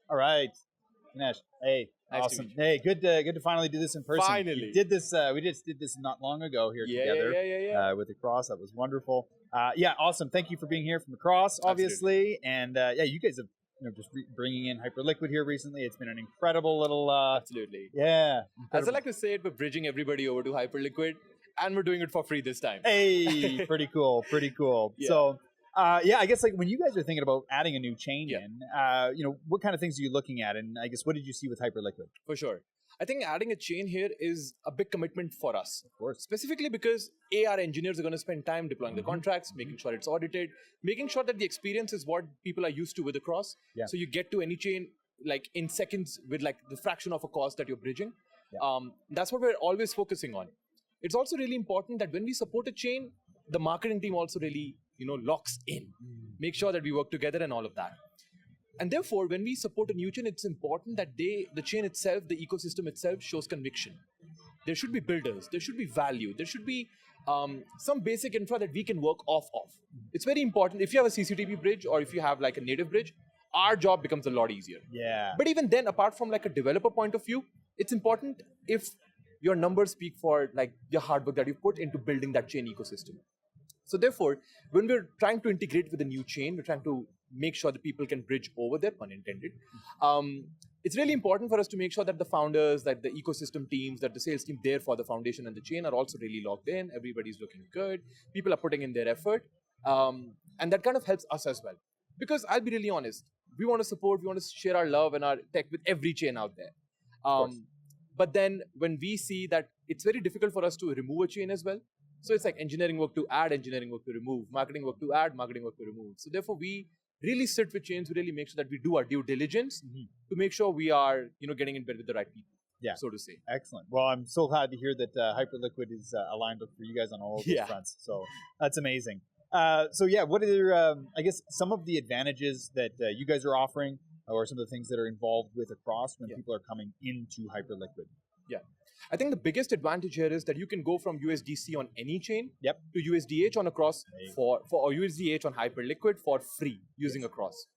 All right, Kanishk. Hey, Nice to awesome. meet you. Hey, good to finally do this in person. Finally. We did this. We just did this not long ago here together with the cross. That was wonderful. Yeah, awesome. Thank you for being here from the cross, obviously. And yeah, you guys have just bringing in Hyperliquid here recently. It's been an incredible little. Absolutely. Yeah. As I like to say it, we're bridging everybody over to Hyperliquid, and we're doing it for free this time. Hey, pretty cool. Pretty cool. Yeah. So. Yeah, I guess like when you guys are thinking about adding a new chain in, what kind of things are you looking at? And I guess what did you see with Hyperliquid? For sure. I think adding a chain here is a big commitment for us. Of course. Specifically because our engineers are going to spend time deploying the contracts, making sure it's audited, making sure that the experience is what people are used to with Across. Yeah. So you get to any chain like in seconds with like the fraction of a cost that you're bridging. Yeah. That's what we're always focusing on. It's also really important that when we support a chain, the marketing team also really locks in, make sure that we work together and all of that. And therefore, when we support a new chain, it's important that the chain itself, the ecosystem itself shows conviction. There should be builders, there should be value, there should be some basic infra that we can work off of. It's very important. If you have a CCTV bridge or if you have like a native bridge, our job becomes a lot easier. Yeah. But even then, apart from like a developer point of view, it's important if your numbers speak for like your hard work that you put into building that chain ecosystem. So therefore, when we're trying to integrate with a new chain, we're trying to make sure that people can bridge over there, pun intended. It's really important for us to make sure that the founders, that the ecosystem teams, that the sales team there for the foundation and the chain are also really logged in. Everybody's looking good. People are putting in their effort. And that kind of helps us as well. Because I'll be really honest, we want to support, we want to share our love and our tech with every chain out there. But then when we see that it's very difficult for us to remove a chain as well, so it's like engineering work to add, engineering work to remove, marketing work to add, marketing work to remove. So therefore, we really sit with chains, we really make sure that we do our due diligence to make sure we are, getting in bed with the right people, so to say. Excellent. Well, I'm so glad to hear that Hyperliquid is aligned for you guys on all of those fronts. So that's amazing. So yeah, what are, I guess, some of the advantages that you guys are offering or some of the things that are involved with Across when people are coming into Hyperliquid? Yeah. I think the biggest advantage here is that you can go from USDC on any chain to USDH on Across or USDH on Hyperliquid for free using Across.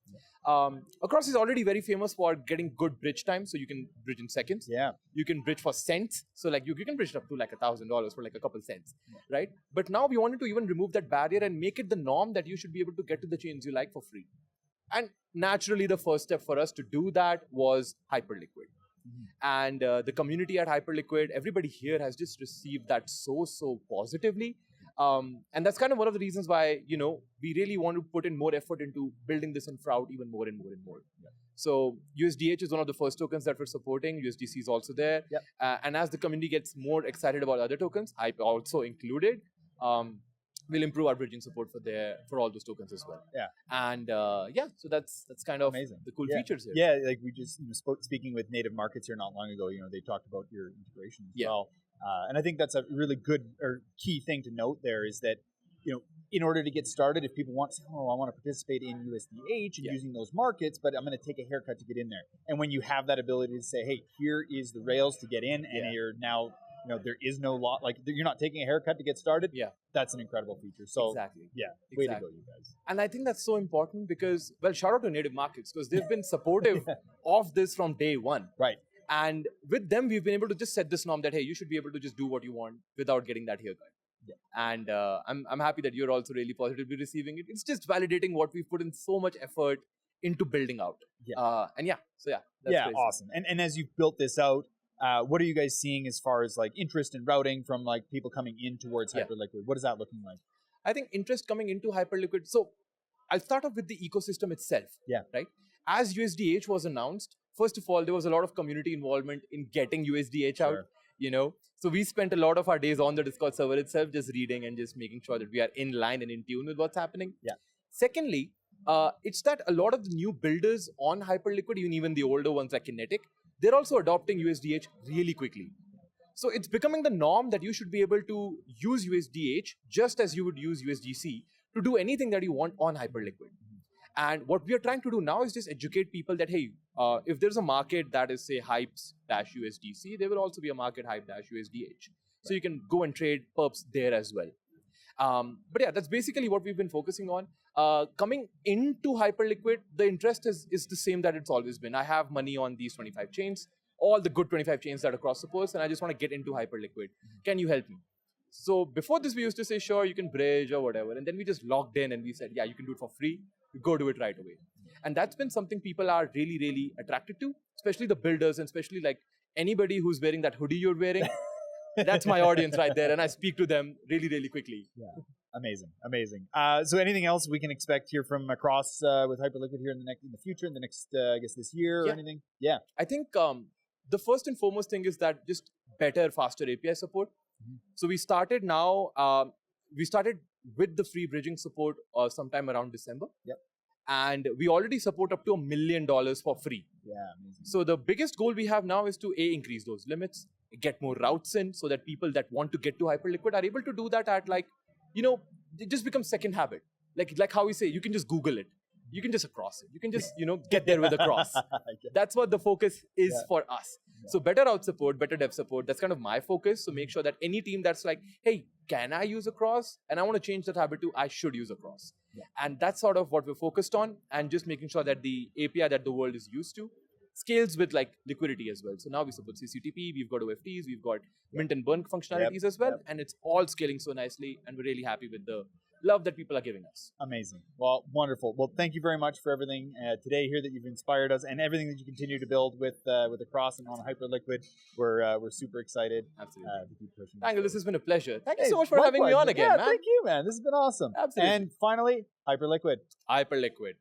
Across is already very famous for getting good bridge time, so you can bridge in seconds. Yeah. You can bridge for cents, so like you can bridge up to like $1,000 for like a couple cents, right? But now we wanted to even remove that barrier and make it the norm that you should be able to get to the chains you like for free. And naturally, the first step for us to do that was Hyperliquid. And the community at Hyperliquid, everybody here has just received that so positively. And that's kind of one of the reasons why, we really want to put in more effort into building this infra out even more and more and more. Yeah. So USDH is one of the first tokens that we're supporting. USDC is also there. Yep. And as the community gets more excited about other tokens, Hype also included, we'll improve our bridging support for all those tokens as well. Yeah. And so that's kind of amazing. The cool features here. Yeah, like we just speaking with Native Markets here not long ago, they talked about your integration as well. And I think that's a really good or key thing to note there is that, in order to get started, if people want to say, I want to participate in USDH and using those markets, but I'm going to take a haircut to get in there. And when you have that ability to say, hey, here is the rails to get in, and you're now there is no law, like you're not taking a haircut to get started. Yeah, that's an incredible feature. So exactly, way to go, you guys. And I think that's so important because, well, shout out to Native Markets because they've been supportive of this from day one. Right. And with them, we've been able to just set this norm that hey, you should be able to just do what you want without getting that haircut. Yeah. And I'm happy that you're also really positively receiving it. It's just validating what we've put in so much effort into building out. Yeah. That's crazy. Awesome. And as you've built this out. What are you guys seeing as far as like interest in routing from like people coming in towards Hyperliquid? What is that looking like? I think interest coming into Hyperliquid. So I'll start off with the ecosystem itself. Yeah. Right. As USDH was announced, first of all, there was a lot of community involvement in getting USDH out. So we spent a lot of our days on the Discord server itself, just reading and just making sure that we are in line and in tune with what's happening. Yeah. Secondly, it's that a lot of the new builders on Hyperliquid, even the older ones like Kinetic, they're also adopting USDH really quickly. So it's becoming the norm that you should be able to use USDH just as you would use USDC to do anything that you want on Hyperliquid. And what we are trying to do now is just educate people that, hey, if there's a market that is, say, Hypes-USDC, there will also be a market Hype-USDH. So you can go and trade perps there as well. But yeah, that's basically what we've been focusing on. coming into Hyperliquid, the interest is the same that it's always been. I have money on these 25 chains, all the good 25 chains that are cross supports, and I just want to get into Hyperliquid. Can you help me? So before this, we used to say, sure, you can bridge or whatever. And then we just logged in and we said, yeah, you can do it for free. You go do it right away. And that's been something people are really, really attracted to, especially the builders and especially like anybody who's wearing that hoodie you're wearing. That's my audience right there. And I speak to them really, really quickly. Yeah. Amazing. Amazing. So anything else we can expect here from across with Hyperliquid here in the future, in the next, I guess this year or anything? Yeah. I think the first and foremost thing is that just better, faster API support. So we started now, we started with the free bridging support sometime around December. Yep. And we already support up to $1 million for free. Yeah, amazing. So the biggest goal we have now is to increase those limits, get more routes in so that people that want to get to Hyperliquid are able to do that at like, it just becomes second habit. Like how we say, you can just Google it. You can just cross it. You can just, get there with a cross. That's what the focus is for us. Yeah. So better route support, better dev support. That's kind of my focus. So make sure that any team that's like, hey, can I use a cross? And I want to change that habit to I should use a cross. Yeah. And that's sort of what we're focused on, and just making sure that the API that the world is used to scales with like liquidity as well. So now we support CCTP, we've got OFTs, we've got mint and burn functionalities as well. And it's all scaling so nicely, and we're really happy with the love that people are giving us. Amazing. Well, wonderful. Well, thank you very much for everything today here that you've inspired us, and everything that you continue to build with the cross and on Hyperliquid. We're super excited. Absolutely. To keep pushing. Daniel, this has been a pleasure. Thank you so much for having me on again, man. Thank you, man. This has been awesome. Absolutely. And finally, Hyperliquid. Hyperliquid.